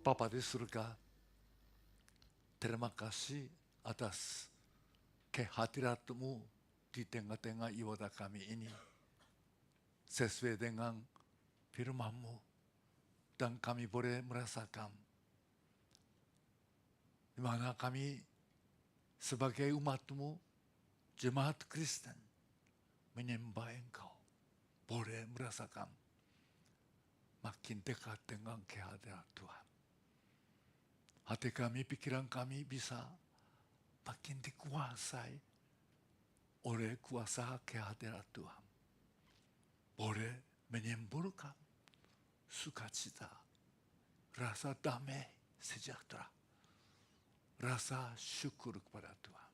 Papa di surga, terima kasih atas kehadiratmu di tengah-tengah ibadah kami ini. Sesuai dengan firman-Mu, dan kami boleh merasakan di mana kami sebagai umat-Mu, jemaat Kristen, menyembah Engkau, boleh merasakan makin dekat dengan kehadiran Tuhan. Hati kami, pikiran kami bisa makin dikuasai oleh kuasa kehadiran Tuhan. Boleh menimbulkan sukacita, rasa damai, sejahtera, rasa syukur kepada Tuhan.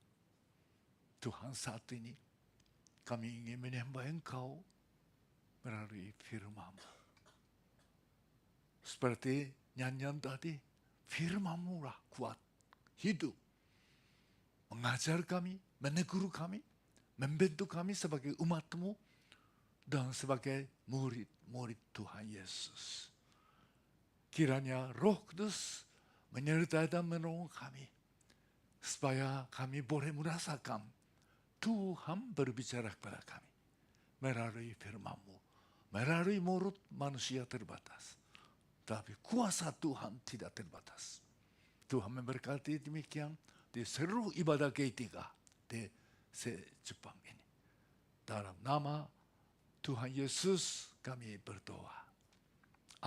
Tuhan, saat ini kami ingin menyembah Engkau melalui firman-Mu. Seperti nyanyian tadi, firman-Mu lah kuat, hidup, mengajar kami, menegur kami, membentuk kami sebagai umat-Mu dan sebagai murid-murid Tuhan Yesus. Kiranya Roh Kudus menyertai dan menolong kami, supaya kami boleh merasakan Tuhan berbicara kepada kami melalui firman-Mu, melalui mulut manusia terbatas, tapi kuasa Tuhan tidak terbatas. Tuhan memberkati demikian di seluruh ibadah G3 di se-Jepang ini. Dalam nama Tuhan Yesus kami berdoa.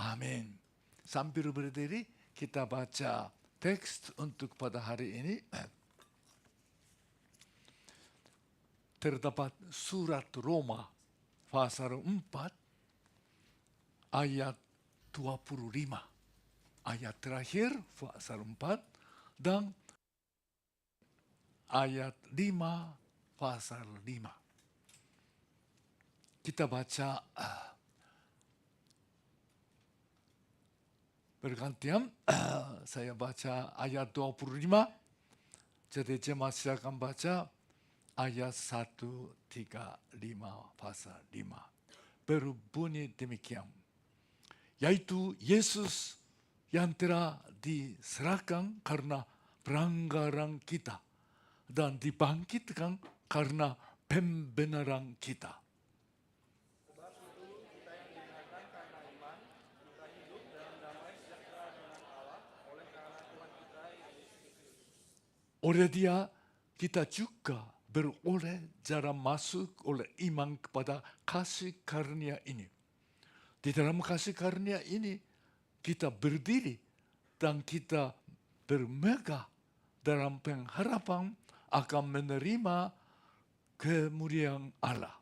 Amin. Sambil berdiri, kita baca teks untuk pada hari ini. Terdapat surat Roma pasal 4 ayat 25. Ayat terakhir pasal 4 dan ayat 5 pasal 5. Kita baca bergantian. Saya baca ayat 25. Jadi jemaat silakan baca ayat 135 pasal 5. Berbunyi demikian. Yaitu Yesus yang telah diserahkan karena pelanggaran kita dan dibangkitkan karena pembenaran kita. Sebab itu kita yang diingatkan karena iman, kita hidup dalam damai sejahtera dengan Allah oleh karena Tuhan kita Yesus Kristus. Oleh Dia kita juga beroleh jalan masuk oleh iman kepada kasih karunia ini. Di dalam kasih karunia ini kita berdiri dan kita bermegah dalam pengharapan akan menerima kemuliaan Allah.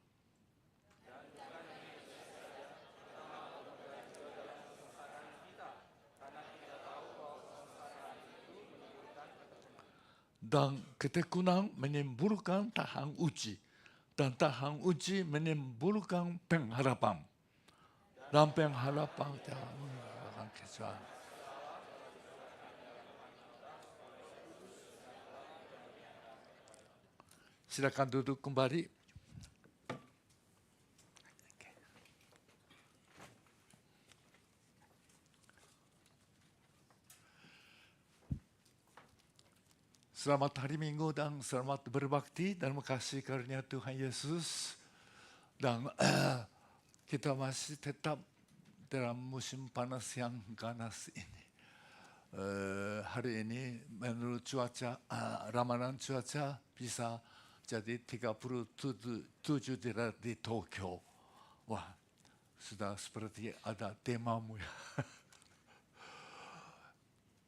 Dan ketekunan menimbulkan tahan uji, dan tahan uji menimbulkan pengharapan. Dan pengharapan jangan kecuali. Silakan duduk kembali. Selamat hari Minggu dan selamat berbakti dan makasih karunia Tuhan Yesus. Dan kita masih tetap dalam musim panas yang ganas ini. Hari ini menurut cuaca, ramalan cuaca bisa jadi 37 derajat di Tokyo. Wah, sudah seperti ada temamu ya.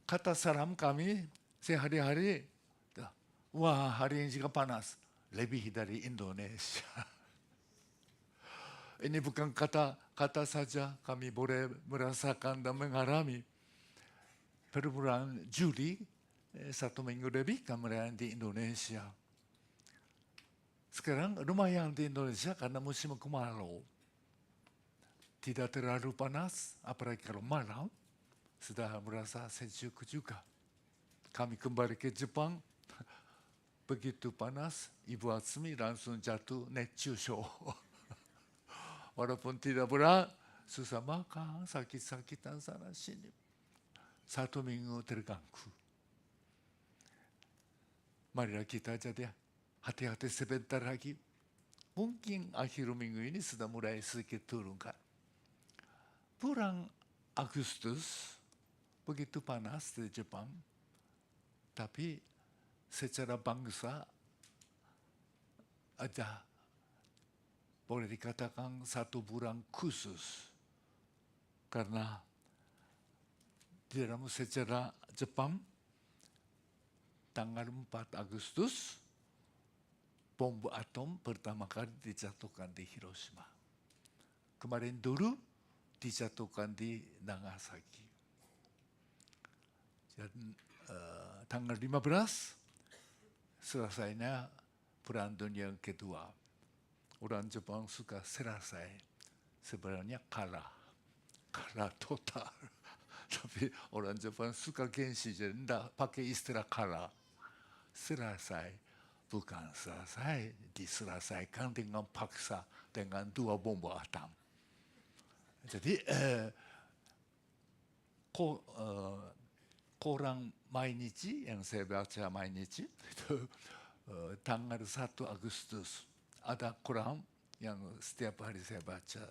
Kata salam kami sehari-hari, wah hari ini juga panas, lebih dari Indonesia. Ini bukan kata saja, kami boleh merasakan dan mengalami. Per bulan Juli, 1 minggu lebih kami di Indonesia. Sekarang lumayan di Indonesia karena musim kemarau. Tidak terlalu panas, apalagi kalau malam, sudah merasa sejuk juga. Kami kembali ke Jepang, begitu panas, Ibu Atsumi langsung jatuh netsushou. Walaupun tidak berat, susah makan, sakit-sakitan sana sini. satu minggu terganggu. Marilah kita jadi hati-hati sebentar lagi. Mungkin akhir minggu ini sudah mulai sedikit turun kan. Bulan Agustus begitu panas di Jepang, tapi secara bangsa ada boleh dikatakan satu bulan khusus karena di dalam sejarah Jepang tanggal 4 Agustus bom atom pertama kali dijatuhkan di Hiroshima. Kemarin dulu dijatuhkan di Nagasaki. Dan tanggal 15 selesainya Perang Dunia yang kedua. Orang Jepang suka selesai, sebenarnya kalah total. Tapi orang Jepang suka gengsi, jadi tidak pakai istilah kalah. Selesai, bukan selesai, diselesaikan dengan paksa, dengan 2 bom atom. Jadi, koran mainichi yang saya baca mainichi, itu tanggal 1 Agustus. Ada koran yang setiap hari saya baca.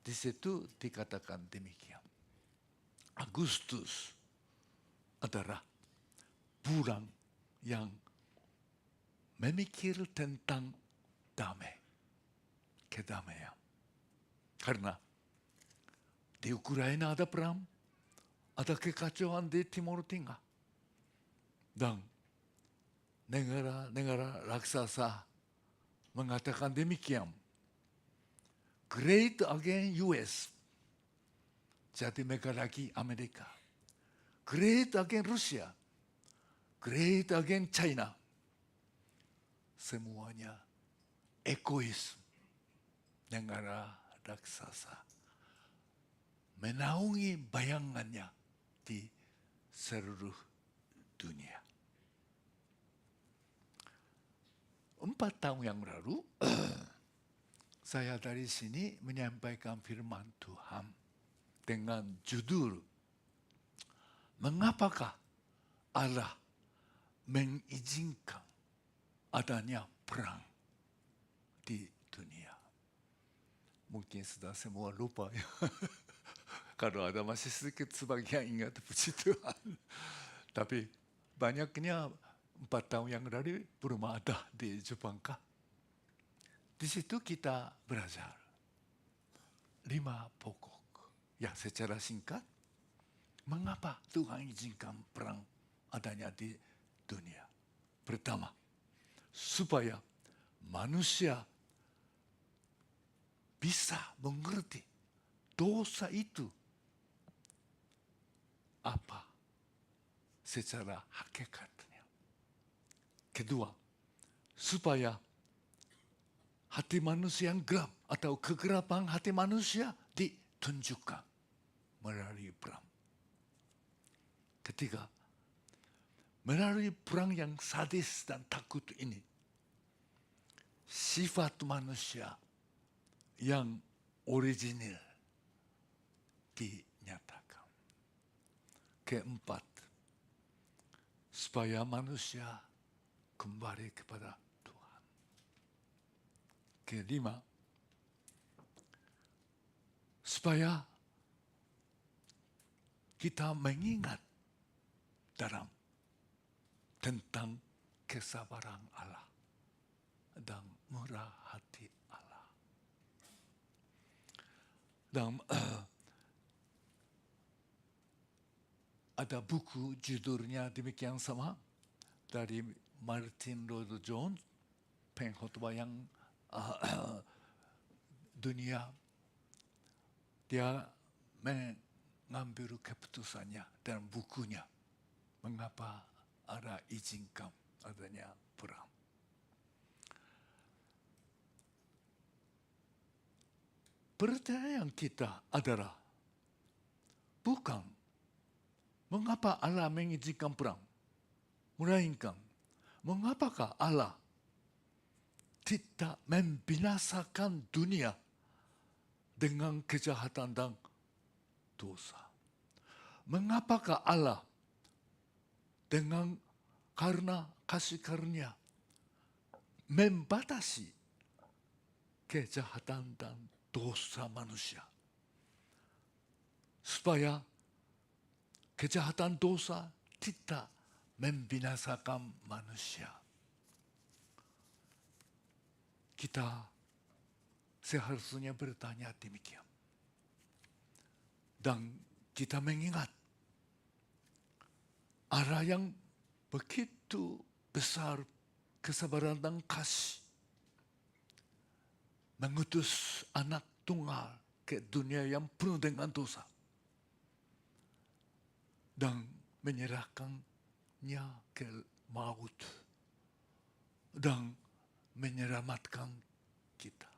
Di situ dikatakan demikian. Agustus adalah bulan yang memikir tentang damai, kedamaian. Karena di Ukraina ada perang, ada kekacauan di Timur Tengah. Dan negara-negara raksasa mengatakan demikian. Great against US. Jadi mereka lagi Amerika. Great against Rusia. Great against China. Semuanya egois. Negara raksasa menaungi bayangannya di seluruh dunia. 4 tahun yang lalu, saya dari sini menyampaikan firman Tuhan dengan judul, Mengapakah Allah mengizinkan adanya perang di dunia? Mungkin sudah semua lupa ya. Kalau ada masih sedikit sebagian ingat puji Tuhan. Tapi banyaknya 4 tahun yang lalu belum ada di Jepang kah? Di situ kita belajar 5 pokok. Ya, secara singkat, mengapa Tuhan izinkan perang adanya di dunia? Pertama, supaya manusia bisa mengerti dosa itu apa secara hakikatnya. Kedua, supaya hati manusia yang gelap atau kegelapan hati manusia ditunjukkan melalui perang. Ketiga, melalui perang yang sadis dan takut ini, sifat manusia yang original dinyatakan. Keempat, supaya manusia kembali kepada Tuhan. Kelima, supaya kita mengingat tentang kesabaran Allah dan murah hati Allah. Dan ada buku judulnya demikian sama dari Martin Lloyd-Jones, pengkhotbah yang dunia. Dia mengambil keputusannya dalam bukunya. Mengapa Allah izinkan adanya perang. Pertanyaan kita adalah bukan mengapa Allah mengizinkan perang, melainkan mengapakah Allah tidak membinasakan dunia dengan kejahatan dan dosa. mengapakah Allah karena kasih karunia membatasi kejahatan dan dosa manusia, supaya kejahatan dosa tidak membinasakan manusia. Kita seharusnya bertanya demikian. Dan kita mengingat Allah yang begitu besar kesabaran dan kasih mengutus anak tunggal ke dunia yang penuh dengan dosa dan menyerahkannya ke maut dan menyelamatkan kita.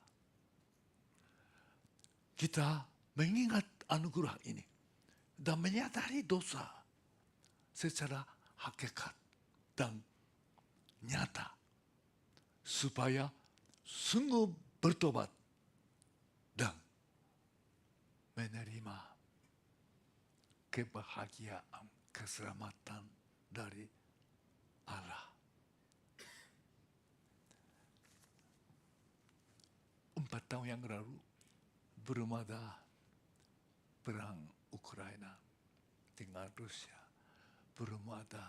Kita mengingat anugerah ini dan menyadari dosa secara hakikat dan nyata, supaya sungguh bertobat dan menerima kebahagiaan, keselamatan dari Allah. 4 tahun yang lalu, belum ada perang Ukraina dengan Rusia, belum ada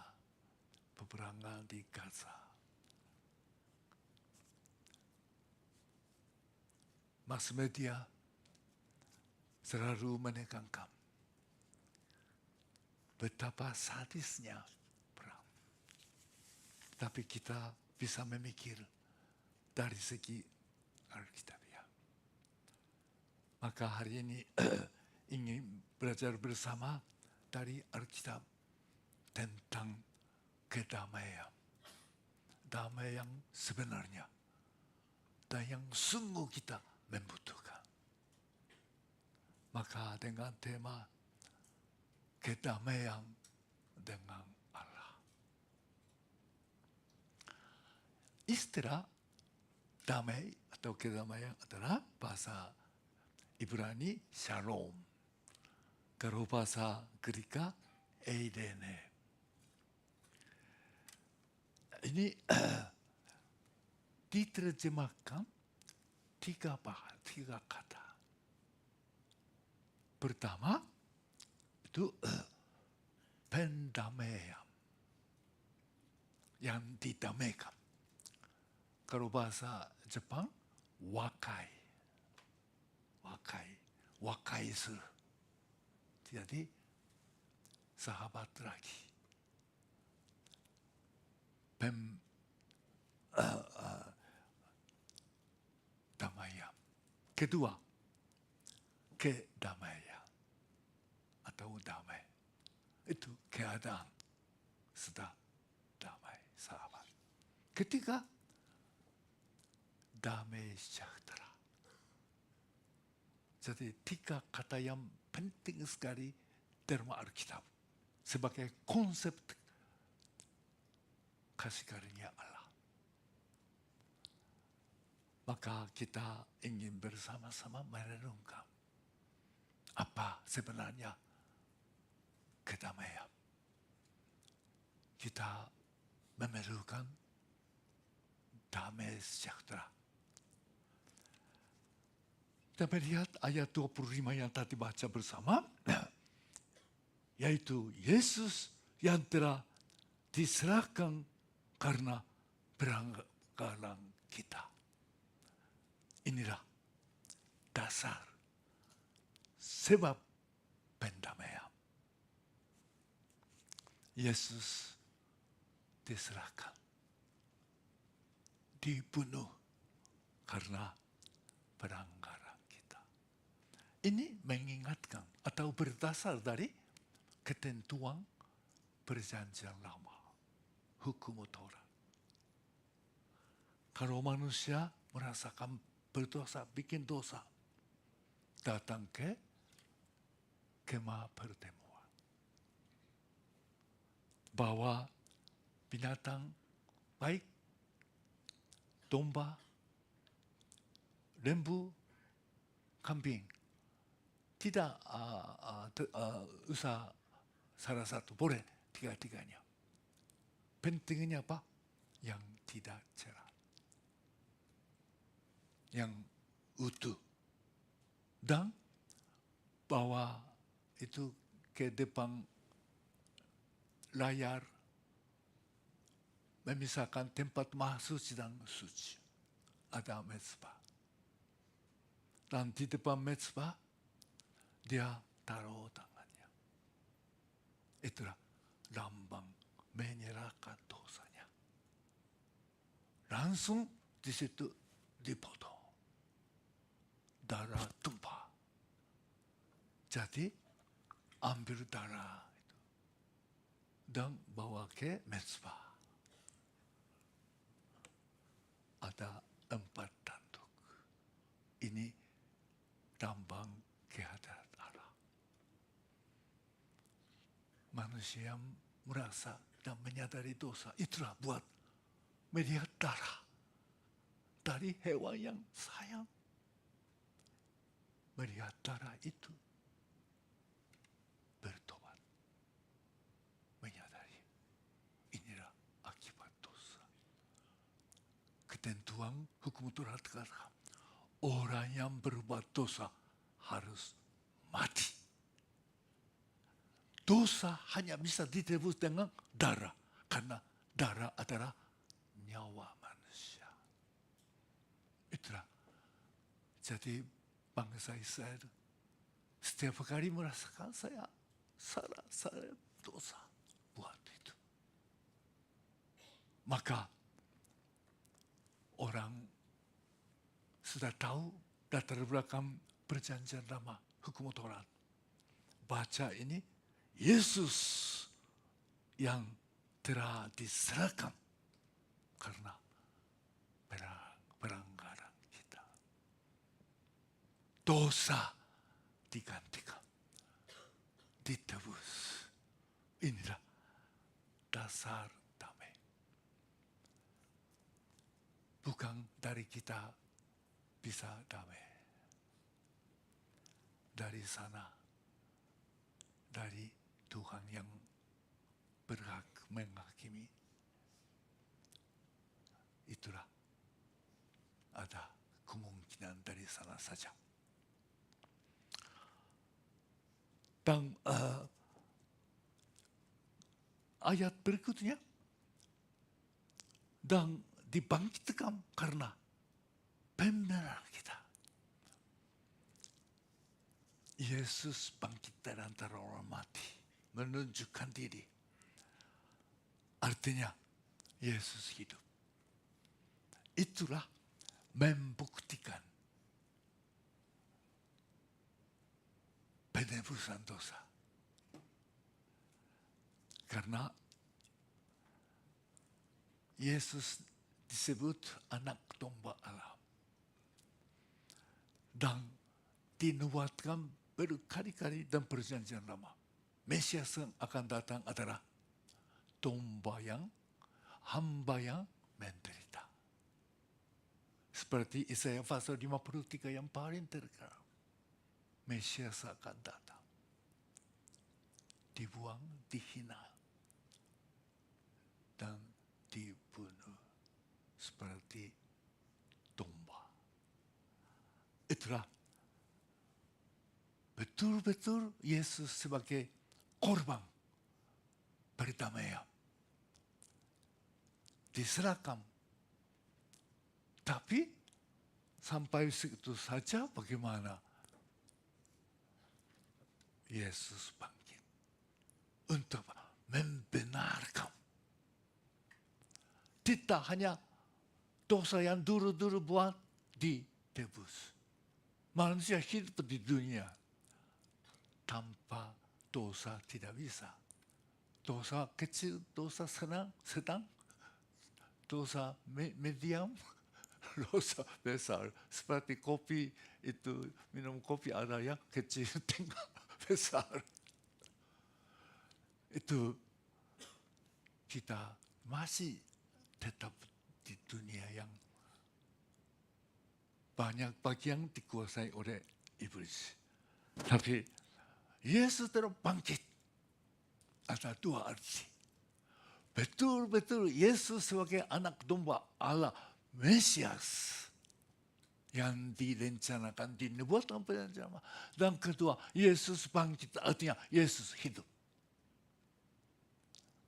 peperangan di Gaza. Mass media selalu menekankan betapa sadisnya perang. Tapi kita bisa memikir dari segi Alkitabiah. Maka hari ini ingin belajar bersama dari Alkitab tentang kedamaian. Damai yang sebenarnya dan yang sungguh kita membutuhkan. Maka dengan tema kedamaian dengan Allah. Istilah damai atau kedamaian adalah bahasa Ibrani shalom. Kalau bahasa Greka eirene. Ini diterjemahkan tiga kata. Pertama itu pendamaian, yang didamaikan. Kalau bahasa Jepang, wakai suru. Jadi sahabat lagi. Damaian. Kedua, kedamaian atau damai. Itu keadaan sudah damai, sahabat. Ketiga, damai sejahtera. Jadi 3 kata yang penting sekali dalam Alkitab sebagai konsep kasih karunia Allah. Maka kita ingin bersama-sama merenungkan apa sebenarnya kedamaian. Kita memerlukan damai sejahtera. Kita melihat ayat 25 yang tadi baca bersama, yaitu Yesus yang telah diserahkan karena pelanggaran kita. Inilah dasar sebab pendamaian. Yesus diserahkan, dibunuh karena pelanggaran kita. Ini mengingatkan atau berdasar dari ketentuan perjanjian lama, hukum Taurat. Kalau manusia merasakan berdosa, bikin dosa, datang ke kemah pertemuan. Bawa binatang baik, domba, lembu, kambing. Tidak usah salah satu, boleh tiga-tiganya. Pentingnya apa? Yang tidak cerah, yang utuh, dan bawa itu ke depan layar, memisahkan tempat maha suci dan suci. Ada mezbah. Dan di depan mezbah, dia taruh tangannya. Itulah lambang menyerahkan dosanya. Langsung di situ dipotong. Darah tumpah. Jadi ambil darah itu dan bawa ke mezbah. Ada 4 tanduk. Ini lambang kehadiran Allah. Manusia yang merasa dan menyadari dosa, itulah buat melihat darah dari hewan yang sayang. Melihat darah itu, bertobat, menyadari inilah akibat dosa. Ketentuan hukum Taurat katakan, orang yang berbuat dosa harus mati. Dosa hanya bisa ditebus dengan darah, karena darah adalah nyawa manusia. Itulah. Jadi bangsa Israel setiap kali merasakan saya salah, saya dosa buat itu. Maka orang sudah tahu latar belakang perjanjian lama, hukum Taurat. Baca ini, Yesus yang telah diserahkan karena pelanggaran kita. Dosa digantikan, ditebus. Inilah dasar damai. Bukan dari kita bisa damai. Dari sana, dari Tuhan yang berhak menghakimi. Itulah ada kemungkinan dari sana saja. Dan ayat berikutnya, dan dibangkitkan karena pembenaran kita. Yesus bangkit dari antara orang mati, menunjukkan diri. Artinya, Yesus hidup. Itulah membuktikan penebusan dosa. Karena Yesus disebut anak domba Allah. Dan dinubuatkan berkali-kali dalam perjanjian lama. Mesias yang akan datang adalah domba yang, hamba yang menderita. Seperti Yesaya pasal 53 yang paling terkenal. Mesias akan datang. Dibuang, dihina, dan dibunuh seperti domba. Itulah betul-betul Yesus sebagai korban perdamaian. Diserahkan. Tapi sampai situ saja bagaimana? Yesus bangkit untuk membenarkan. Tidak hanya dosa yang dulu-dulu buat ditebus. Manusia hidup di dunia tanpa dosa tidak bisa. Dosa kecil, dosa sedang, dosa medium, dosa besar. Seperti kopi itu, minum kopi ada yang kecil, tengah, besar. Itu kita masih tetap di dunia yang banyak bagian dikuasai oleh iblis. Tapi Yesus telah bangkit. ada dua arti. Betul-betul Yesus sebagai anak domba Allah, Mesias yang direncanakan, dinubuatkan perencana. Dan kedua, Yesus bangkit, artinya Yesus hidup.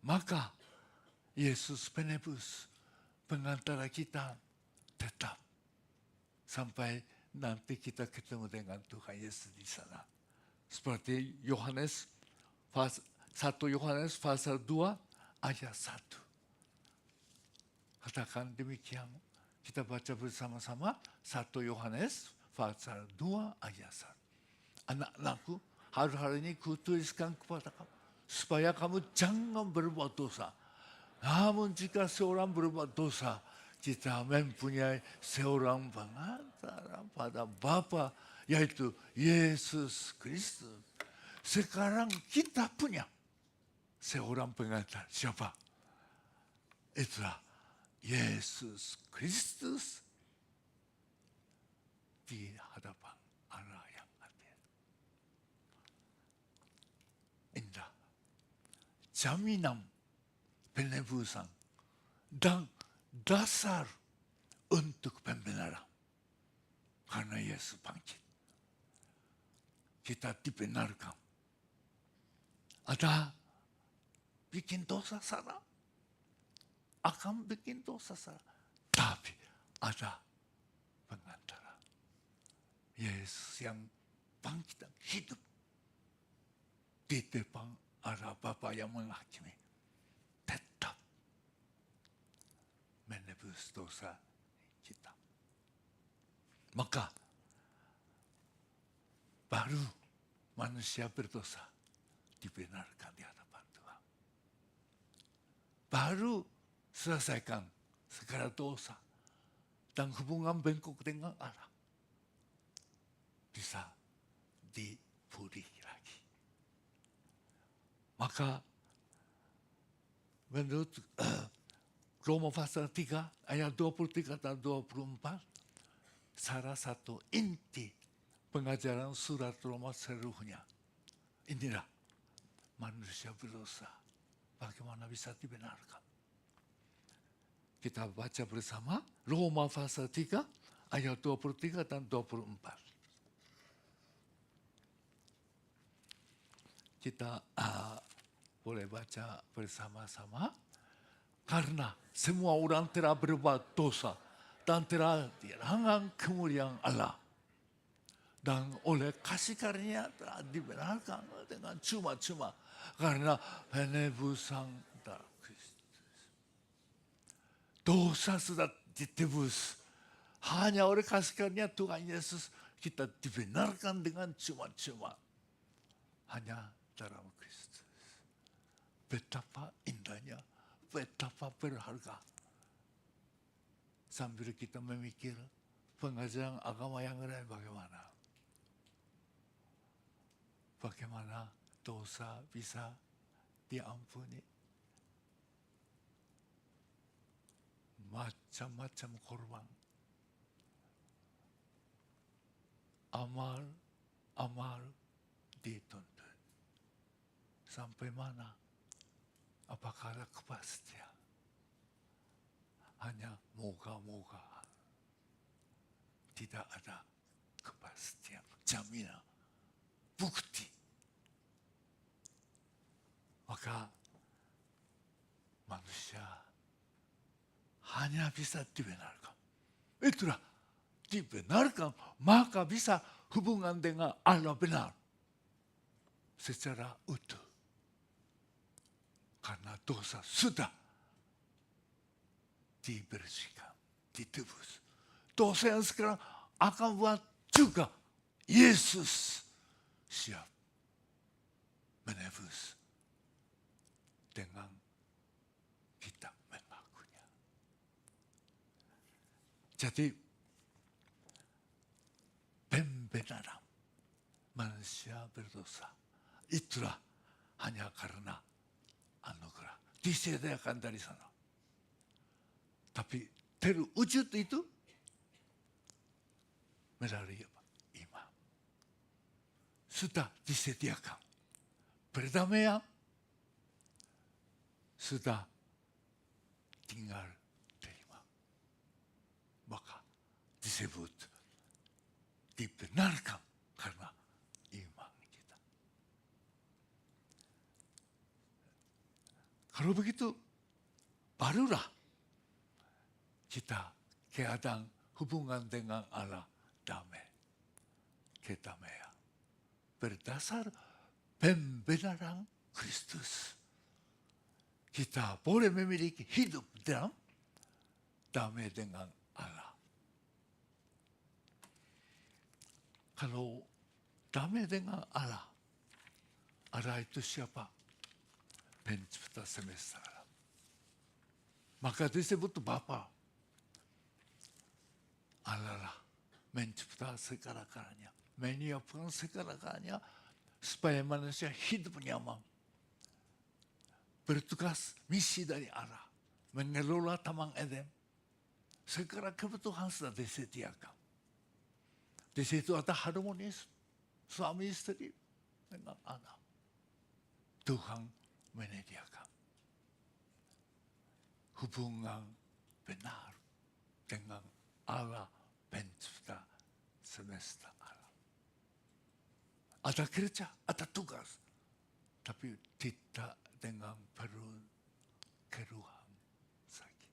Maka Yesus penebus, pengantara kita tetap sampai nanti kita ketemu dengan Tuhan Yesus di sana. Seperti Yohanes 1 Yohanes pasal 2 ayat 1. Katakan demikian. Kita baca bersama-sama 1 Yohanes pasal 2 ayat 1. Anak-anakku, hari-hari ini kutuliskan kepada kamu supaya kamu jangan berbuat dosa. Namun jika seorang berbuat dosa, kita mempunyai seorang pengantara pada Bapa, yaitu Yesus Kristus. Sekarang kita punya seorang pengantar. Siapa? Itulah Yesus Kristus di hadapan Allah yang adil. Indah. Jaminan penebusan dan dasar untuk pembenaran. Karena Yesus bangkit, kita dibenarkan. Ada bikin dosa salah, akan bikin dosa salah. Tapi ada pengantara. Yesus yang bangkit dan hidup di depan Allah Bapa yang menghakimi. Tetap menebus dosa kita. Maka baru manusia berdosa dibenarkan di hadapan Tuhan. Baru selesaikan segala dosa dan hubungan bengkok dengan Allah bisa dipulih lagi. Maka menurut Roma pasal 3 ayat 23 dan 24, salah satu inti pengajaran surat Roma seluruhnya, inilah manusia berdosa, bagaimana bisa dibenarkan. Kita baca bersama Roma pasal 3 ayat 23 dan 24. Kita boleh baca bersama-sama. Karena semua orang telah berbuat dosa dan telah kehilangan kemuliaan Allah. Dan oleh kasih karunia telah dibenarkan dengan cuma-cuma karena penebusan darah Kristus. Dosa sudah ditebus. Hanya oleh kasih karunia Tuhan Yesus kita dibenarkan dengan cuma-cuma. Hanya dalam Kristus. Betapa indahnya, betapa berharga. Sambil kita memikir pengajaran agama yang lain bagaimana. Bagaimana dosa bisa diampuni. Macam-macam korban. Amal dituntut. Sampai mana? Apakah ada kepastian? Hanya moga-moga. Tidak ada kepastian, jaminan, bukti. Maka manusia hanya bisa dibenarkan. Itulah dibenarkan, maka bisa hubungan dengan Allah benar secara utuh. Karena dosa sudah dibersihkan, ditebus. Dosa yang sekarang akan buat juga Yesus siap menebus dengan kita mengakunya. Jadi pembenaran manusia berdosa itulah hanya karena anugerah disediakan dari sana. Tapi terwujud itu melalui iman. Sudah disediakan perdamaian sudah tinggal terima. Maka disebut dibenarkan karena iman kita. Kalau begitu, barulah kita keadaan hubungan dengan Allah damai. Kedamaian. Berdasar pembenaran Kristus. Kita boleh memiliki hidup dalam damai dengan Allah. Kalau damai dengan Allah, Allah itu siapa? Pencipta semesta alam. Maka disebut Bapa. Allah lah mencipta segala-galanya, menyiapkan segala-galanya supaya manusia hidup nyaman. Bertugas misi dari Allah, mengelola Taman Eden. Segala kebutuhan sudah disediakan. Di situ ada harmonis suami istri dengan anak. Tuhan menyediakan hubungan benar dengan Allah pencipta semesta alam. Ada kerja, ada tugas, tapi tidak dengan perlu keluhan sakit.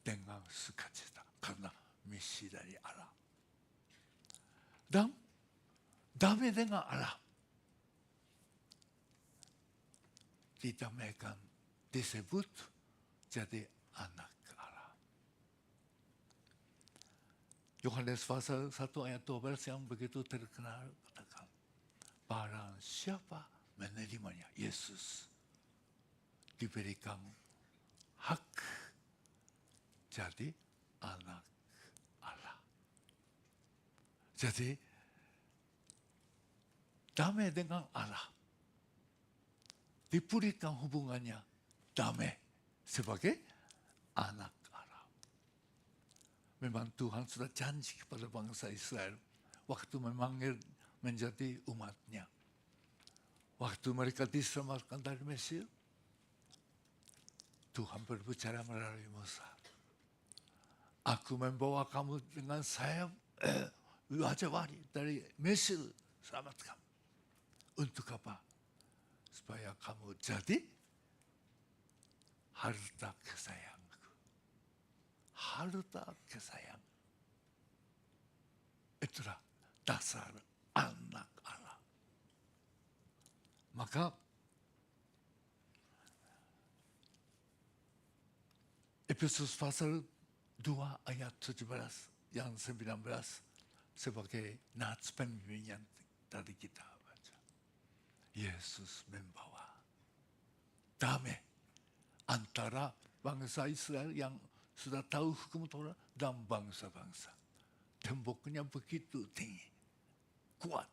Dengan sukacita karena misi dari Allah. Dan damai dengan Allah didamaikan, disebut jadi anak Allah. Yohanes pasal 1 ayat 12 yang begitu terkenal katakan, barang siapa menerimanya, Yesus diberikan hak jadi anak Allah. Jadi damai dengan Allah, dipulihkan hubungannya damai sebagai anak Allah. Memang Tuhan sudah janji kepada bangsa Israel waktu memanggil menjadi umatnya. Waktu mereka diselamatkan dari Mesir, Tuhan berbicara melalui Musa. Aku membawa kamu dengan sayap wajah-wajah dari Mesir, selamatkan. Untuk apa? Supaya kamu jadi harta kesayanganku. Harta kesayang. Itulah dasar anak Allah. Maka Efesus pasal 2 ayat 17 yang 19 sebagai nats pembimbingan dari kita baca. Yesus membawa damai antara bangsa Israel yang sudah tahu hukum Torah dan bangsa-bangsa. Temboknya begitu tinggi, kuat.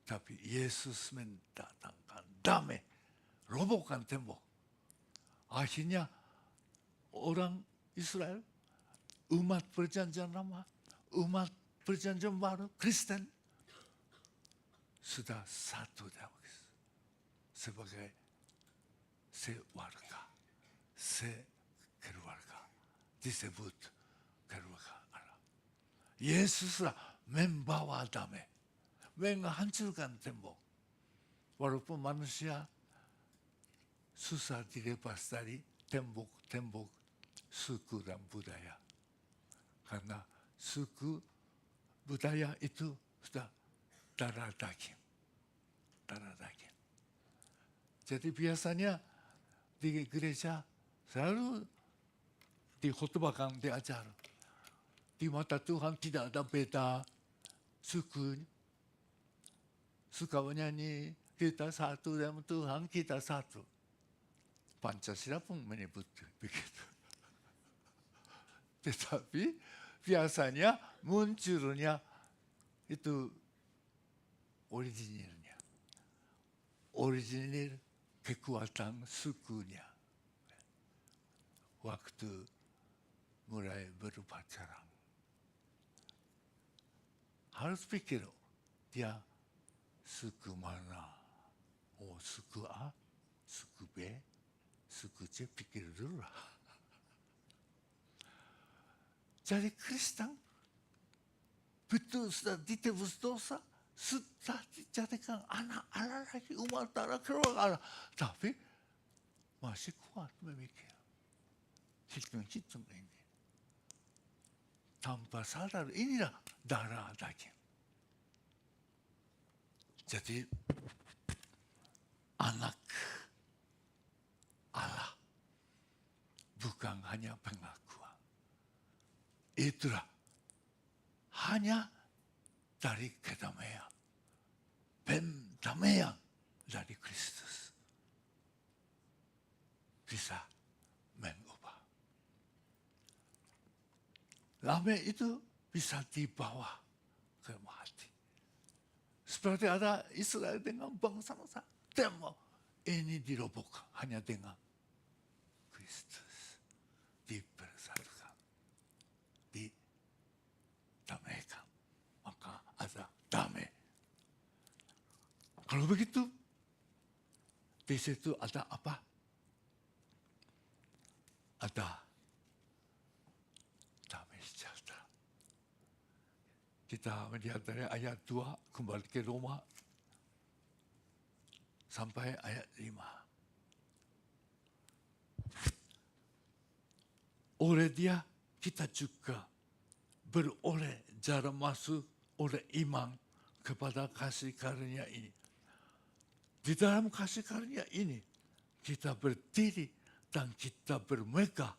Tapi Yesus mendatangkan damai, robohkan tembok. Akhirnya orang Israel, umat perjanjian lama, umat perjanjian baru, Kristen, sudah satu dalam Kristus. Sebagai sewarga, sekeluarga, disebut keluarga Allah. Yesuslah membawa damai, menghancurkan tembok. Walaupun manusia susah dilepas dari tembok-tembok suku dan budaya. Karena suku budaya itu sudah darah daging. Darah daging. Jadi biasanya di gereja selalu dikhotbahkan, diajar. Di mata Tuhan tidak ada beda suku. Suka menyanyi, kita satu dalam Tuhan, kita satu. Pancasila pun menyebut begitu. Tetapi biasanya munculnya itu originalnya. Original kekuatan sukunya. Waktu mulai berpacaran. Harus pikir, dia suku mana? Oh, suku A, suku B, suku C pikir dulu lah. Jadi Kristen betul sudah ditebus dosa, sudah dijadikan anak Allah lagi, umat Allah, keluarga Allah. Tapi masih kuat memikir. Hitung-hitung ini. Tanpa sadar inilah darah daging. Jadi anak Allah bukan hanya pengakuan. Itulah hanya dari kedamaian. Pendamaian dari Kristus. Bisa mengubah. Damai itu bisa dibawa ke hati. Seperti ada Israel dengan bangsa-bangsa. Demo ini dirobohkan hanya dengan Kristus. Dipersatukan. Didamaikan. Maka ada damai. Kalau begitu, di situ ada apa? Ada damai sejahtera. Kita melihat dari ayat 2 kembali ke Roma sampai ayat 5. Oleh dia kita juga beroleh jalan masuk oleh iman kepada kasih karunia ini. Di dalam kasih karunia ini kita berdiri dan kita bermegah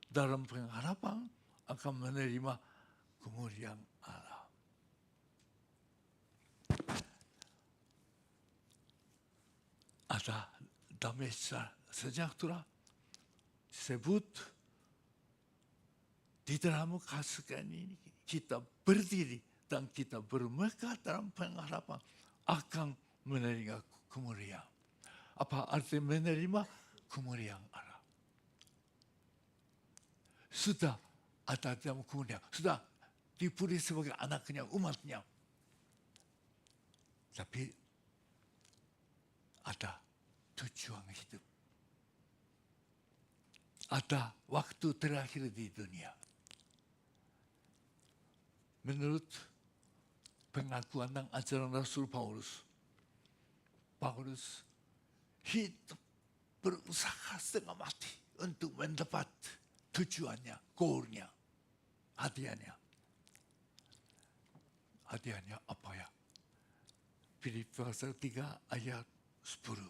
dalam pengharapan akan menerima kemuliaan Allah. Ada damai sejahtera disebut di dalam kasih karunia ini kita berdiri dan kita bermegah dalam pengharapan akan menerima kemuliaan. Apa arti menerima kemuliaan Allah? Sudah ada dalam kemuliaan, sudah dipilih sebagai anaknya, umatnya. Tapi ada tujuan hidup. Ada waktu terakhir di dunia. Menurut pengakuan dan ajaran Rasul Paulus, hidup berusaha setengah mati untuk mendapat tujuannya, goalnya, hadiahnya. Hadiahnya apa ya? Filipi pasal 3 ayat 10.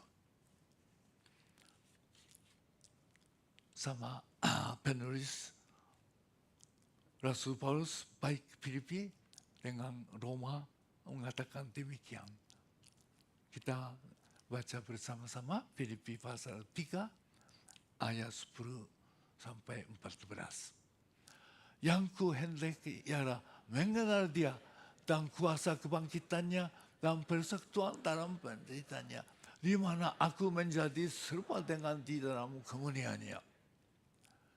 Sama penulis Rasul Paulus baik Filipi dengan Roma mengatakan demikian. Kita baca bersama-sama Filipi pasal 3 ayat 10 sampai 14. Yang kuhendaki ialah mengenal dia dan kuasa kebangkitannya dan persekutuan dalam penderitaannya, di mana aku menjadi serupa dengan di dalam kemuliaannya,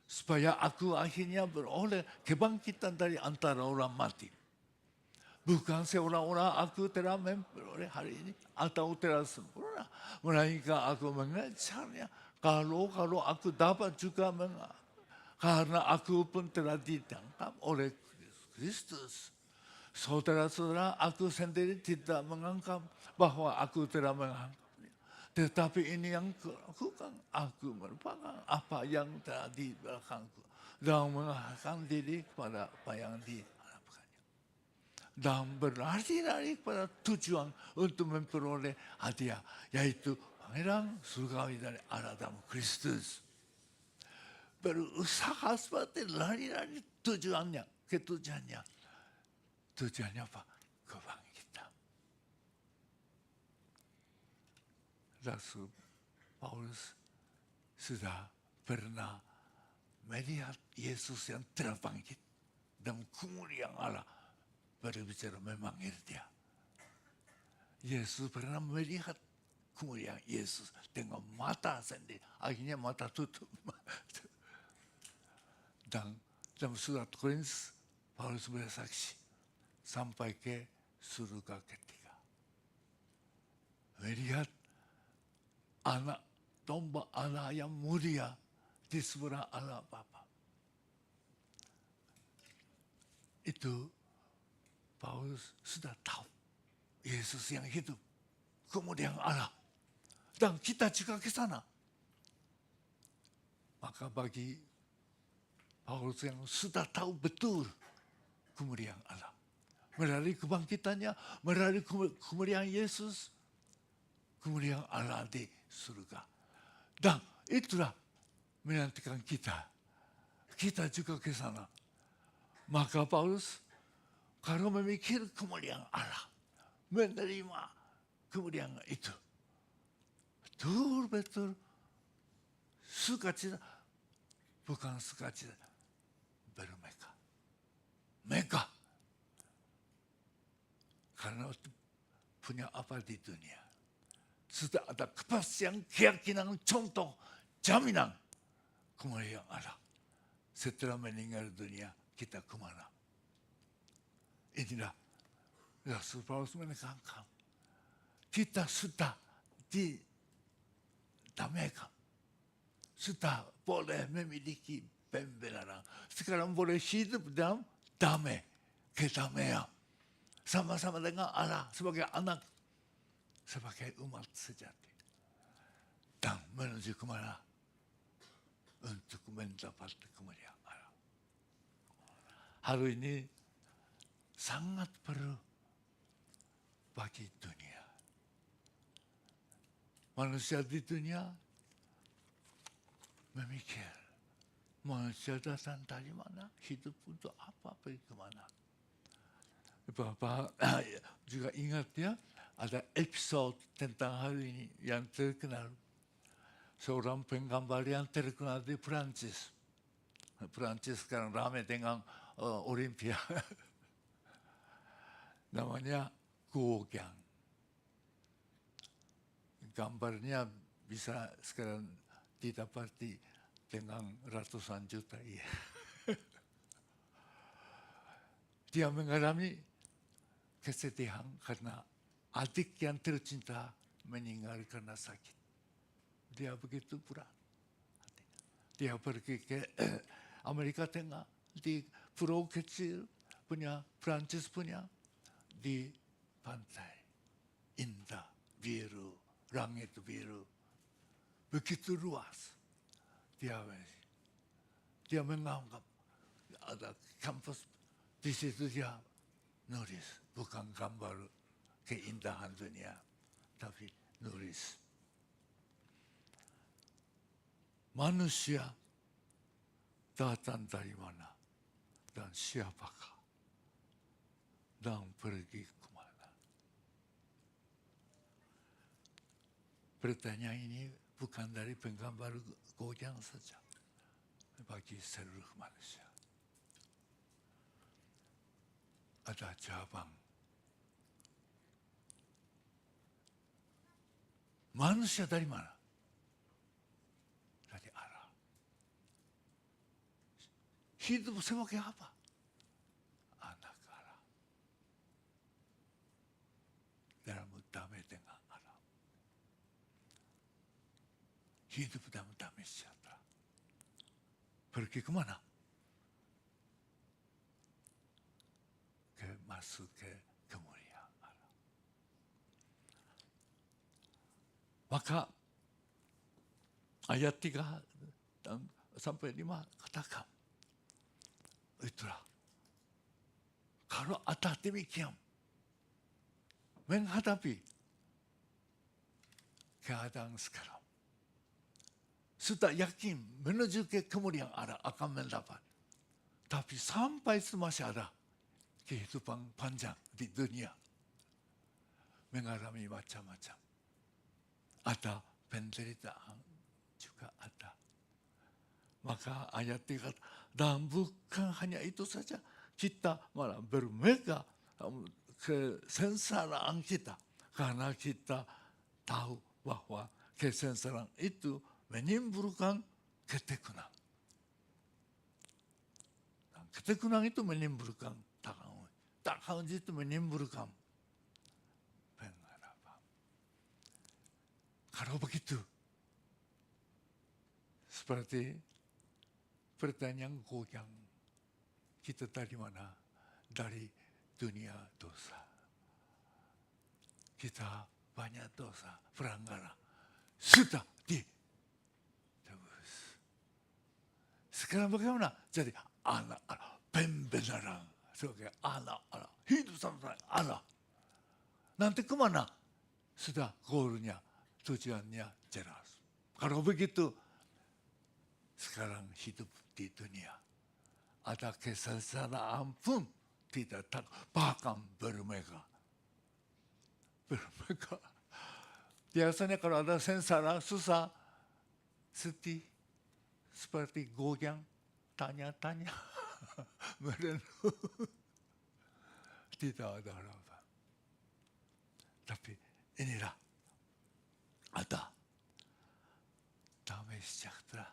supaya aku akhirnya beroleh kebangkitan dari antara orang mati. Bukan seolah-olah aku telah memperoleh hari ini atau telah sempurna, melainkan aku mengejarnya. Kalau aku dapat juga karena aku pun telah ditangkap oleh Kristus. Saudara-saudara, aku sendiri tidak menganggap bahwa aku telah menganggapnya. Tetapi ini yang kulakukan, aku merupakan apa yang telah di belakangku dan mengarahkan diri kepada apa yang diharapkannya. Dan berlari-lari kepada tujuan untuk memperoleh hadiah, yaitu panggilan surgawi dari Allah dalam Kristus. Berusaha seperti lari-lari tujuannya, ketujuannya. Tujuannya apa? Kebangkitan. Rasul Paulus sudah pernah melihat Yesus yang telah bangkit dan kemuliaan Allah berbicara memanggil dia. Yesus pernah melihat kemuliaan Yesus dengan mata sendiri. Akhirnya mata tutup. Dan dalam surat Korintus, Paulus bersaksi sampai ke surga ketiga. Melihat anak domba Allah yang mulia di sebelah Allah Bapa. Itu Paulus sudah tahu Yesus yang hidup, kemudian Allah. Dan kita juga ke sana. Maka bagi Paulus yang sudah tahu betul kemuliaan Allah, melalui kebangkitannya, melalui kemuliaan Yesus, kemuliaan Allah di surga. Dan itulah menantikan kita. Kita juga ke sana. Maka Paulus, kalau memikir kemuliaan Allah, menerima kemuliaan itu, betul-betul sukacita, bukan sukacita, bermegah. Megah. Karena punya apa di dunia. Sudah ada kepastian, keyakinan, contoh, jaminan kemuliaan Allah. Setelah meninggal dunia, kita kemana? Inilah Rasul Paulus menekankan. Kita sudah didamaikan. Sudah boleh memiliki pembenaran. Sekarang boleh hidup dalam damai, kedamaian. Sama-sama dengan Allah sebagai anak, sebagai umat sejati. Dan menuju kemana? Untuk mendapat kemuliaan Allah. Hari ini sangat perlu bagi dunia. Manusia di dunia memikir, manusia datang dari mana, hidup untuk apa, pergi kemana. Bapak juga ingat ya, ada episode tentang hal ini yang terkenal. Seorang penggambar yang terkenal di Prancis. Prancis sekarang ramai dengan Olimpia. Namanya Gauguin. Gambarnya bisa sekarang didapati dengan ratusan juta. Dia mengalami kesedihan karena adik yang tercinta meninggal karena sakit. Dia begitu berat. Dia pergi ke Amerika Tengah, di pulau kecil punya, Prancis punya, di pantai. Indah, biru, langit biru. Begitu luas. Dia menganggap ada kampus, di situ dia nulis, bukan gambar keindahan dunia, tapi nulis. Manusia datang dari mana dan siapakah dan pergi kemana? Pertanyaan ini bukan dari penggambar Gauguin saja, bagi seluruh manusia. Ada jawaban. Manusia dari mana? Dari Allah. Hidup sebagai apa? Anak Allah. Dalam damai dengan Allah. Hidup dalam damai sejahtera. Pergi kemana? Masuk ke kemuliaan Allah. Maka ayat 3 dan sampai 5 katakan, itulah kalau ada demikian menghadapi keadaan sekarang, sudah yakin menuju ke kemuliaan Allah akan mendapat, tapi sampai itu masih ada kehidupan panjang di dunia, mengalami macam-macam. Ada penderitaan juga ada. Maka ayat 3, dan bukan hanya itu saja, kita malah bermegah kesengsaraan kita. Karena kita tahu bahwa kesengsaraan itu menimbulkan ketekunan. Dan ketekunan itu menimbulkan takawun. Takawun itu menimbulkan pengharapan. Kalau begitu, Seperti pertanyaan goyang. Kita dari mana? Dari dunia dosa. Kita banyak dosa, pelanggaran. Sudah ditebus. Sekarang bagaimana? Jadi anak-anak, pembenaran. Sebagai anak-anak, hidup sama anak. Nanti kemana? Sudah goalnya, tujuannya jelas. Kalau begitu, sekarang hidup di dunia. Ada kesalahan pun tidak takut, bahkan bermegah. Bermegah. Biasanya kalau ada sengsara, susah, sedih, seperti goyang, tanya-tanya, merenung. Tidak ada harapan. Tapi inilah ada damai sejahtera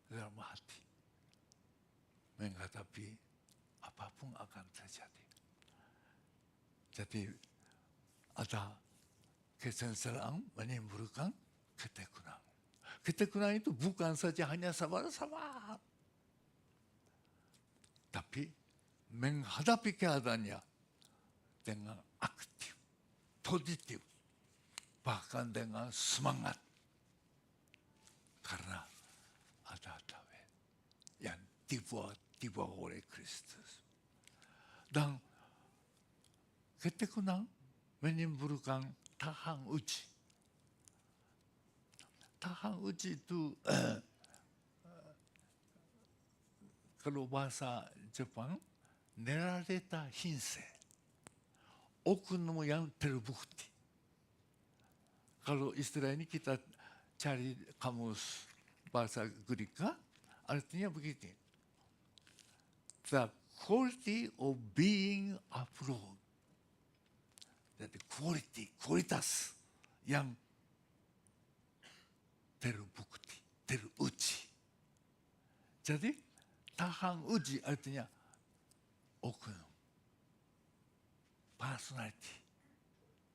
dalam hati. Menghadapi apapun akan terjadi. Jadi ada kesengsaraan menimbulkan ketekunan. Ketekunan itu bukan saja hanya sabar-sabar. Tapi menghadapi keadaannya dengan aktif, positif, bahkan dengan semangat. Karena ada damai yang dibuat oleh Kristus. Dan ketekunan menimbulkan tahan uji. Tahan uji itu kalau bahasa Jepang, nerareta hinsei. Oknum yang terbukti. Kalau istilah ini kita cari kamus bahasa Greka, artinya begini. The quality of being approved. Jadi kualitas yang terbukti, teruji. Jadi tahan uji artinya oknum, personality,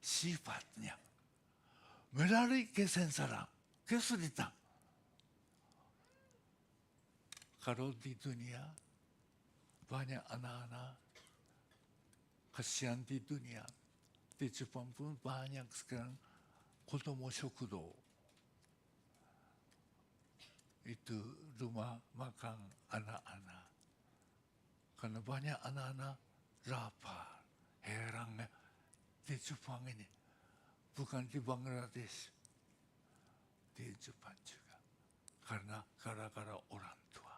sifatnya. Melalui kesengsaraan, kesulitan. Kalau di dunia banyak anak-anak kasihan di dunia. Di Jepang pun banyak sekarang kodomo shokudo. Itu rumah makan anak-anak. Karena banyak anak-anak lapar, herannya di Jepang ini. Bukan di Bangladesh, di Jepang juga. Karena gara-gara orang tua.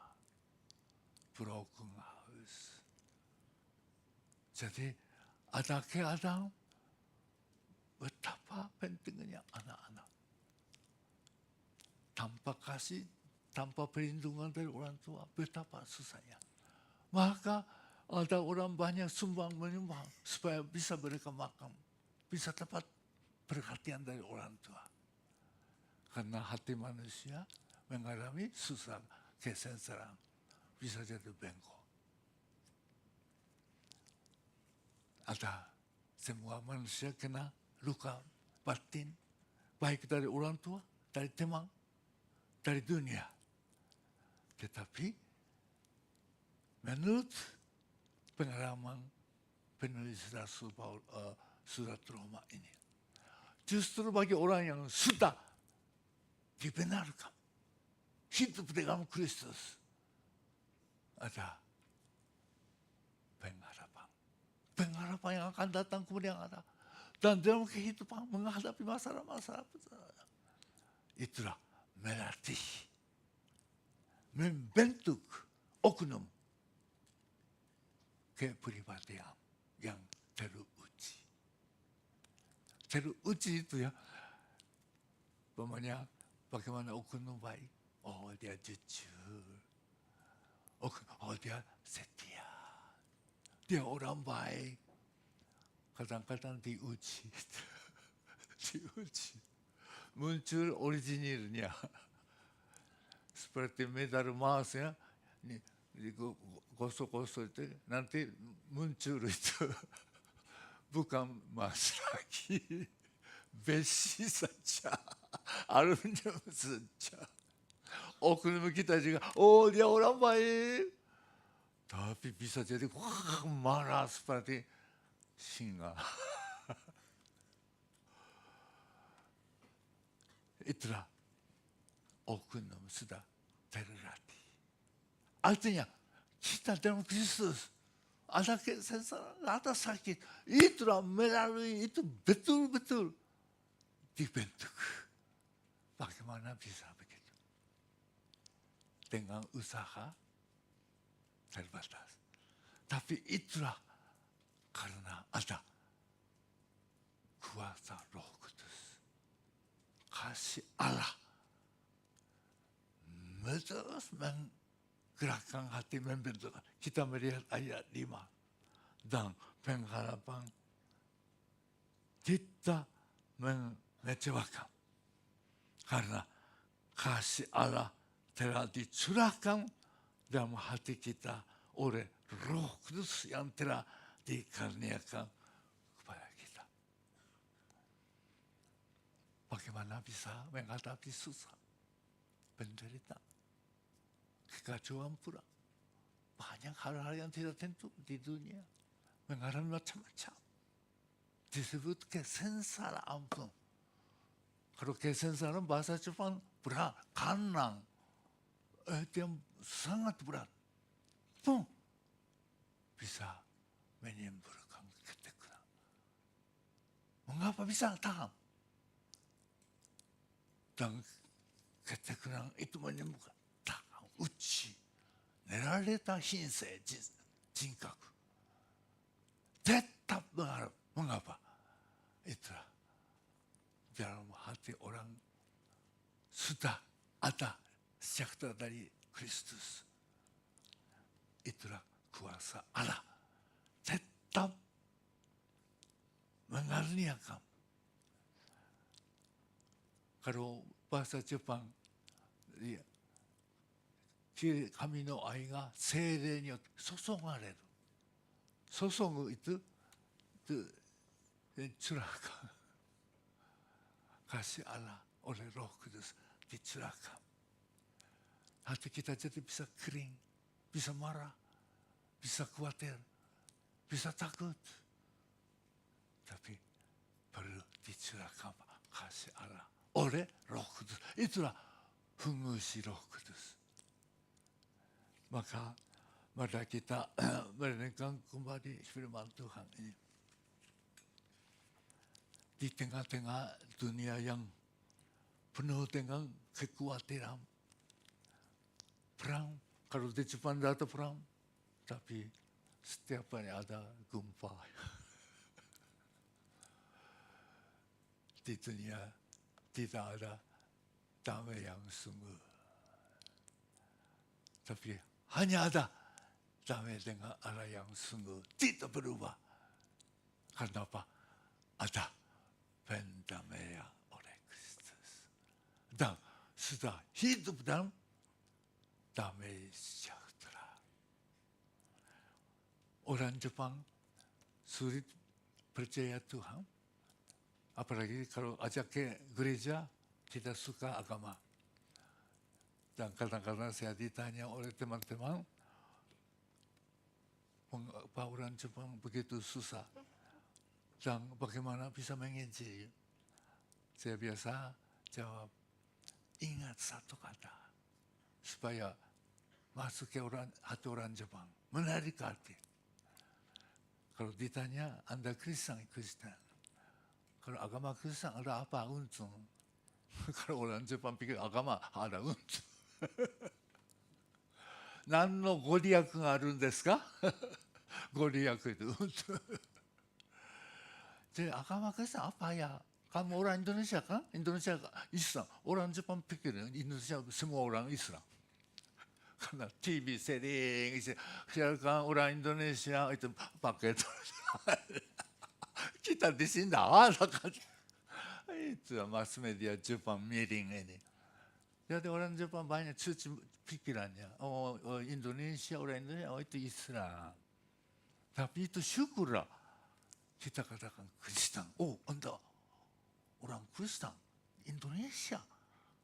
Broken house. Jadi ada keadaan betapa pentingnya anak-anak. Tanpa kasih, tanpa perlindungan dari orang tua, betapa susahnya. Maka ada orang banyak sumbang menyumbang supaya bisa mereka makan, bisa dapat perhatian dari orang tua. Karena hati manusia mengalami susah kesengsaraan, bisa jadi bengkok. Ada semua manusia kena luka batin, baik dari orang tua, dari teman, dari dunia. Tetapi menurut pengalaman penulis surat Roma ini, justru bagi orang yang sudah dibenarkan, hidup dengan Kristus, ada pengharapan. Pengharapan yang akan datang kemudian ada. Dan dalam kehidupan menghadapi masalah-masalah, itulah melatih, membentuk oknum kepribadian yang teruji. Teruji itu ya, umpamanya bagaimana oknum baik. Oh, dia jujur. Oh, dia setia. Dia orang baik. Kadang-kadang diuji. Diuji. Muncul originalnya. Seperti medal emas ya. Gosok-gosok itu nanti muncul itu. Bukan emas lagi. Besi saja. Aluminium saja. oknum kita juga, oh dia orang baik. Tapi bisa jadi wah marah seperti singa. Itulah oknum sudah terlatih. Artinya kita dalam Kristus ada kesesaran, ada sakit. Itulah melalui itu betul-betul dibentuk. Bagaimana bisa begitu? Dengan usaha terbatas. Tapi itulah karena ada kuasa Roh Kudus. Kasih Allah terus menggerakkan hati, membentuk. Kita melihat ayat 5. Dan pengharapan kita mengecewakan. Karena kasih Allah telah dicurahkan dalam hati kita oleh Roh Kudus yang telah dikaruniakan kepada kita. Bagaimana bisa menghadapi susah, penderitaan, kekacauan pula. Banyak hal-hal yang tidak tentu di dunia. Mengalami macam-macam. Disebut kesengsaraan pun. Kalau kesengsaraan bahasa Jepang berat, kanan. Dia sangat berat. Pun bisa menimbulkan ketekunan. Mengapa bisa tahan? Dan ketekunan itu menimbulkan tahan, uji. 練られた品性、人格. Tetap mengapa? Itulah dalam hati orang sudah ada sejak dari Kristus. Itulah kuasa Allah. Tetap mengaruniakan. Kalau bahasa Jepang,神の愛が聖霊によって注がれる。注ぐitu curahkan. Kasih Allah oleh Roh Kudus dicurahkan. Hati kita jadi bisa kering, bisa marah, bisa khawatir, bisa takut. Tapi perlu dicurahkan kasih Allah oleh Roh Kudus. Itulah fungsi Roh Kudus. Maka mari kita merenungkan kembali firman Tuhan ini. Di tengah-tengah dunia yang penuh dengan kekhawatiran, perang, kalau di Jepang ada perang, tapi setiap hari ada gempa. Di dunia tidak ada damai yang sungguh. Tapi hanya ada damai dengan Allah yang sungguh tidak berubah. Karena apa? Ada pendamaian oleh Kristus. Dan sudah hidup dalam damai sejahtera. Orang Jepang sulit percaya Tuhan. Apalagi kalau ajak ke gereja, tidak suka agama. Dan kadang-kadang saya ditanya oleh teman-teman, mengapa orang Jepang begitu susah? Dan bagaimana bisa menginjil? Saya biasa jawab, ingat satu kata, supaya masuk ke hati orang Jepang, menarik hati. Kalau ditanya, Anda Kristen? Kalau agama Kristen ada apa? Untung. Kalau orang Jepang pikir agama ada untung. 何のご利益があるんですかご利益itu jadi agama Kristen apa ya? Kamu orang Indonesia kan? Indonesia Islam. Orang Jepang pikir Indonesia semua orang Islam. Karena TV sering siarkan orang Indonesia itu pakai kita di sini tidak ada kan? Itu mass media Jepang miring ini. Jadi orang Jepang banyak cuci pikirannya. Oh, Indonesia, orang Indonesia, itu Islam. Tapi itu syukurlah. Kita katakan Kristen. Oh, Anda orang Kristen. Indonesia.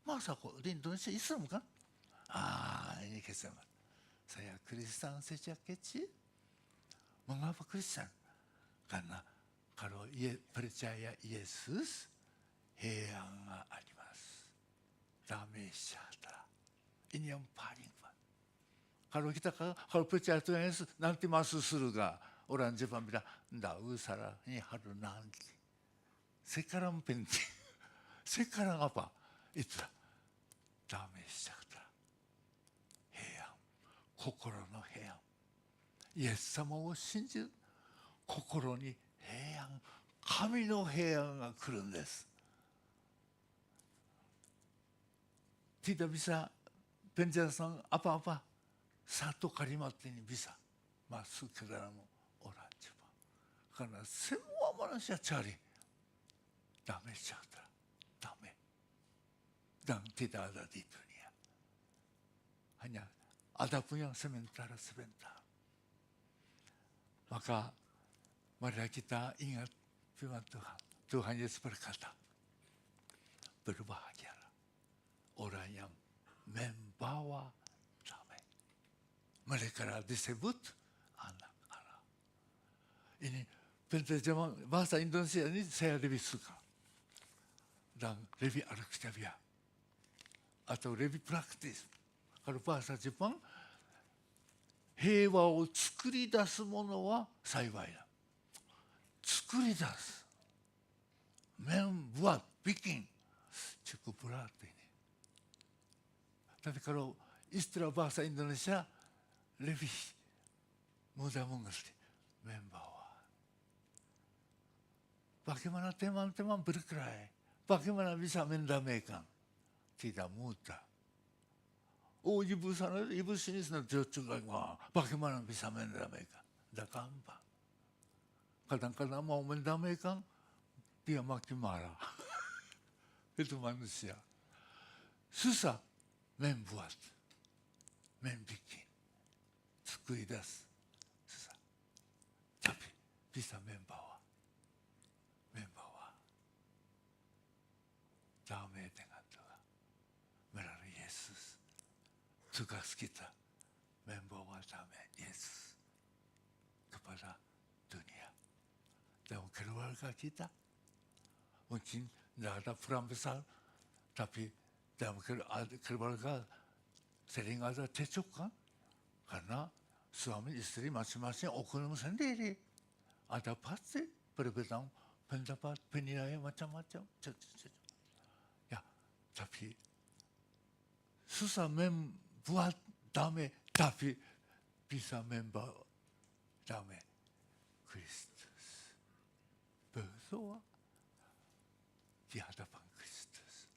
Masa kok di Indonesia Islam kan? Ini kesamaan. Saya Kristen sejak kecil. Mengapa Kristen? Karena kalau percaya Yesus, heang arimasu. Damai sejahtera. Ini yang paling penting. Kalau percaya Tuhan Yesus, nanti masuk surga. Orang Jepang bilang, nggak usah lah, ini harus nanti. Sekarang penting. Sekarang apa? Itulah. Damai sejahtera. Heang. Kokoro no heang. イエス様を信じる心に平安、神の平安が来るんです。Tidak bisa penjelasan apa-apa, satu kalimat ini bisa masuk ke dalam orang Jepang. Karena semua manusia cari damai sejahtera, damai. Dan tidak ada di dunia. Hanya ada pun yang sebentar. Maka marilah kita ingat firman Tuhan. Tuhan Yesus berkata, berbahagialah orang yang membawa damai. Mereka disebut anak-anak. Ini penterjemahan bahasa Indonesia ini saya lebih suka. Dan lebih alkitab atau lebih praktis. Kalau bahasa Jepang, 平和を作り出すものは幸いだ。作り出す。membuat, bikin. Cukup berat ini. Tapi kalau istilah bahasa Indonesia lebih mudah mengerti. Membawa. Bagaimana teman-teman berkelahi? Bagaimana bisa mendamaikan? Tidak mudah. Oh, ibu sana, ibu sini juga. Wah, bagaimana bisa mendamaikan? Tidak gampang. Kadang-kadang mau mendamaikan, dia makin marah. Itu manusia. Susah membuat, membikin, tsukuridasu. Susah. Tapi bisa membawa. Damai dengan Tuhan. Melalui Yesus. Tugas kita membawa damai Yesus kepada dunia. Dan keluarga kita mungkin tidak ada peran besar, tapi dalam keluarga sering ada cekcok kan? Karena suami istri masing-masing oknum sendiri. Ada pasti perbedaan pendapat, penilaian macam-macam. Ya, tapi susah buat damai, tapi bisa membawa damai Kristus. Berdoa di hadapan Kristus.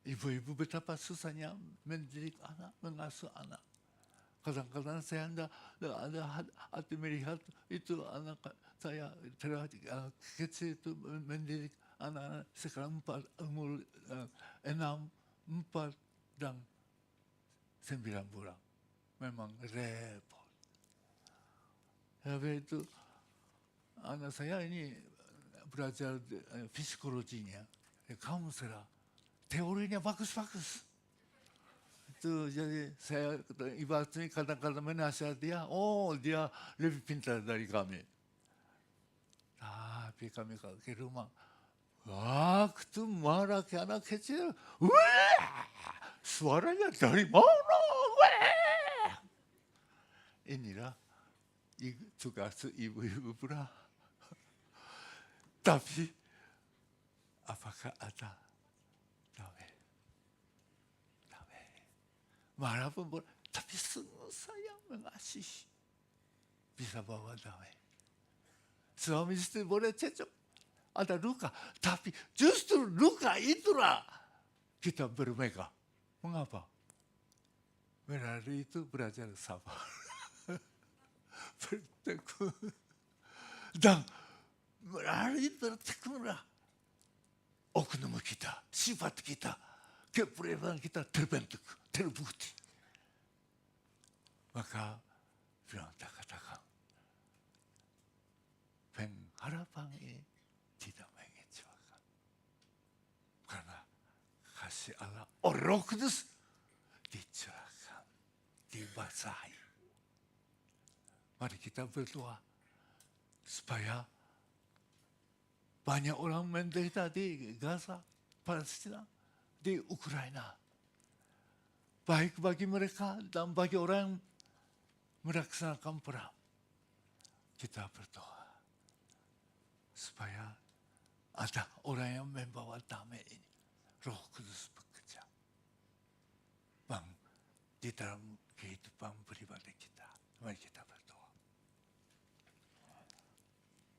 Ibu-ibu betapa susahnya mendidik anak, mengasuh anak. Kadang-kadang saya ada hati melihat itu anak saya kecil itu mendidik anak-anak sekarang umur 6, 4 dan 9 bulan. Memang repot. Habis itu anak saya ini belajar psikologinya, kaunselor. Teorinya bagus-bagus. Itu jadi saya ibaratnya kadang-kadang menasihat dia, dia lebih pintar dari kami. Tapi kami kalau ke rumah, waktu marah ke anak kecil, suaranya dari mana? Inilah tugas ibu-ibu pula. Tapi apakah ada damai? Marah pun boleh, tapi sungguh sayang mengasihi. Bisa bawa damai. Suami istri boleh cecok, ada luka, tapi justru luka itulah kita bermegah. Mengapa? Melalui itu belajar sabar. Bertekun. Dan melalui bertekunlah oknum kita, sifat kita, kepribadian kita terbentuk, terbukti. Maka firman katakan, pengharapan ini tidak mengecewakan. Karena kasih Allah Roh Kudus dicurahkan dibasahi. Mari kita berdoa supaya banyak orang menderita di Gaza, Palestina, di Ukraina. Baik bagi mereka dan bagi orang yang melaksanakan perang. Kita berdoa supaya ada orang yang membawa damai ini. Roh Kudus bekerja. Bang, di dalam kehidupan pribadi kita. Mari kita berdoa.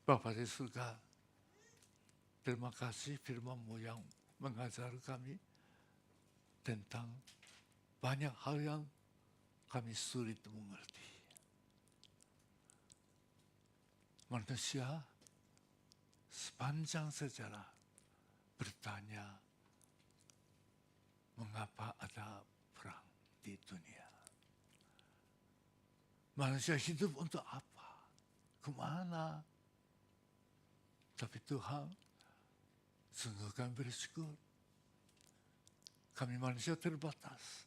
Bapa di surga, terima kasih firman-Mu yang mengajar kami tentang banyak hal yang kami sulit mengerti. Manusia sepanjang sejarah bertanya, mengapa ada perang di dunia? Manusia hidup untuk apa? Kemana? Tapi Tuhan, sungguh kami bersyukur. Kami manusia terbatas.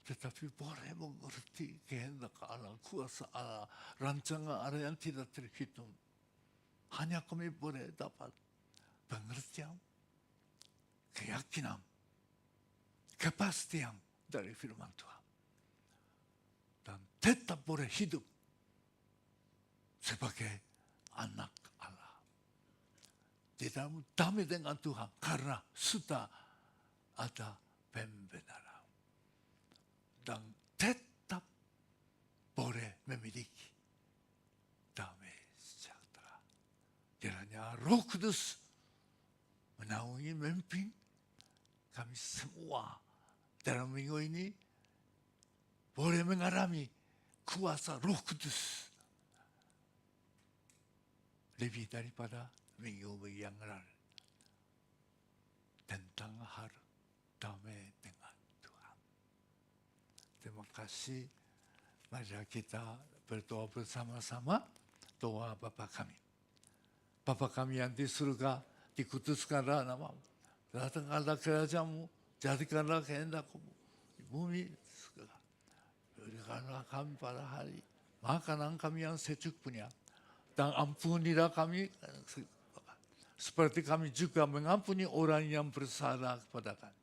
Tetapi boleh mengerti kehendak Allah, kuasa Allah, rancangan Allah yang tidak terhitung. Hanya kami boleh dapat pengertian, keyakinan, kepastian dari firman Tuhan. Dan tetap boleh hidup sebagai anak Allah. Di dalam damai dengan Tuhan karena sudah ada pembenaran. Dan tetap boleh memiliki damai sejahtera. Kiranya Roh Kudus menaungi memimpin kami semua dalam minggu ini boleh mengalami kuasa Roh Kudus lebih daripada minggu yang lalu tentang hal damai dengan Tuhan. Terima kasih. Mari kita berdoa bersama-sama. Doa Bapa kami. Bapa kami yang di surga, dikuduskanlah nama-Mu. Datangkanlah kerajaan-Mu, jadikanlah kehendak-Mu di bumi segala. Berikanlah kami pada hari makanan kami yang secukupnya. Dan ampunilah kami seperti kami juga mengampuni orang yang bersalah kepada kami.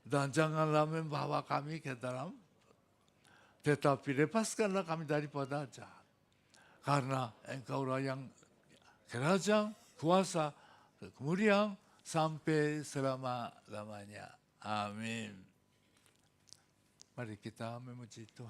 Dan janganlah membawa kami ke dalam, tetapi lepaskanlah kami daripada jahat. Karena Engkaulah yang kerajaan, kuasa, kemuliaan sampai selama-lamanya. Amin. Mari kita memuji Tuhan.